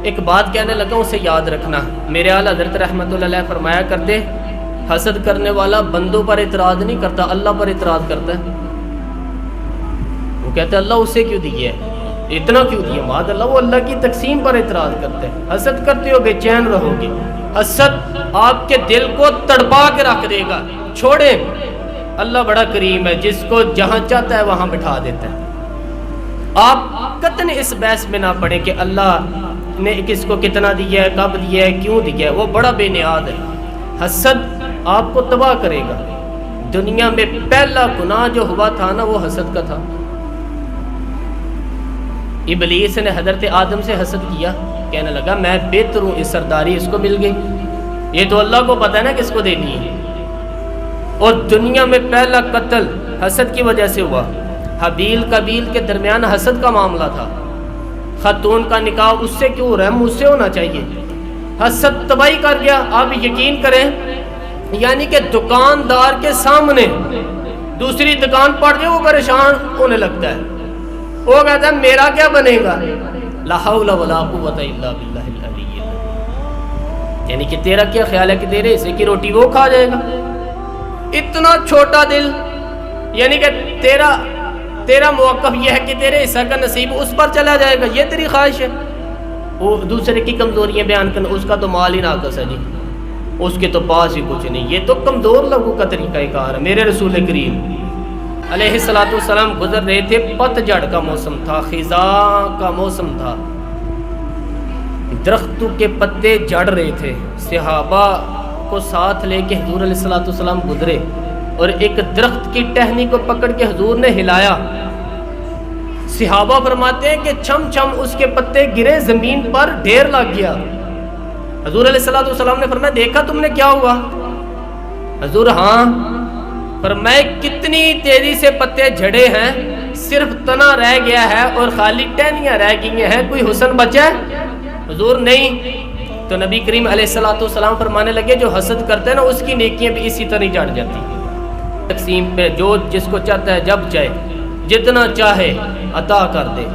ایک بات کہنے لگا، اسے یاد رکھنا، میرے اعلیٰ حضرت رحمۃ اللہ علیہ فرمایا کرتے، حسد کرنے والا بندوں پر اعتراض نہیں کرتا، اللہ پر اعتراض کرتا ہے۔ وہ کہتے ہیں اللہ اسے کیوں دیا ہے، اتنا کیوں دیا، معاذ اللہ، وہ اللہ کی تقسیم پر اعتراض کرتے ہیں۔ حسد کرتے ہو بے چین رہو گے، حسد آپ کے دل کو تڑپا کے رکھ دے گا۔ چھوڑیں، اللہ بڑا کریم ہے، جس کو جہاں چاہتا ہے وہاں بٹھا دیتا ہے۔ آپ قطعاً اس بحث میں نہ پڑیں کہ اللہ نے کس کو کتنا دیا ہے، کب دیا ہے، کیوں دیا ہے، وہ بڑا بے نیاز ہے۔ حسد آپ کو تباہ کرے گا۔ دنیا میں پہلا گناہ جو ہوا تھا نا، وہ حسد کا تھا۔ ابلیس نے حضرت آدم سے حسد کیا، کہنے لگا میں بہتر ہوں، اس سرداری اس کو مل گئی، یہ تو اللہ کو پتہ ہے نا کس کو دینی ہے۔ اور دنیا میں پہلا قتل حسد کی وجہ سے ہوا۔ حابیل قابیل کے درمیان حسد کا معاملہ تھا۔ خاتون کا نکاح اس سے کیوں ہو رہا ہے، مجھ سے ہونا چاہیے۔ حسد تباہی کر گیا۔ آپ یقین کریں، یعنی کہ دکاندار کے سامنے دوسری دکان پڑ جائے وہ پریشان ہونے لگتا ہے، وہ کہتا ہے میرا کیا بنے گا، لا حول ولا قوت الا باللہ العلی العظیم، یعنی کہ تیرا کیا خیال ہے کہ تیرے حصے کی روٹی وہ کھا جائے گا۔ اتنا چھوٹا دل، یعنی کہ تیرا موقف یہ ہے کہ تیرے حصہ کا نصیب اس پر چلا جائے گا، یہ تیری خواہش ہے۔ وہ دوسرے کی کمزوریاں بیان کرنا، اس کا تو مال ہی ناقص ہے جی، اس کے تو پاس ہی کچھ نہیں، یہ تو کمزور لوگوں کا طریقہ کار ہے۔ میرے رسول کریم علیہ الصلوۃ والسلام گزر رہے تھے، پت جھڑ کا موسم تھا، خزاں کا موسم تھا، درختوں کے پتے جھڑ رہے تھے۔ صحابہ کو ساتھ لے کے حضور علیہ الصلوۃ والسلام گزرے اور ایک درخت کی ٹہنی کو پکڑ کے حضور نے ہلایا۔ صحابہ فرماتے ہیں کہ چھم چھم اس کے پتے گرے، زمین پر ڈھیر لگ گیا۔ حضور علیہ الصلوۃ والسلام نے فرمایا دیکھا تم نے کیا ہوا؟ حضور ہاں۔ فرمایا کتنی تیزی سے پتے جھڑے ہیں، صرف تنا رہ گیا ہے اور خالی ٹہنیاں رہ گئی ہیں، کوئی حسن بچا ہے؟ حضور نہیں۔ تو نبی کریم علیہ الصلوۃ والسلام فرمانے لگے جو حسد کرتے ہیں نا، اس کی نیکیاں بھی اسی طرح جھڑ جاتی ہیں۔ تقسیم پہ جو جس کو چاہتا ہے جب چاہے جتنا چاہے عطا کر دے۔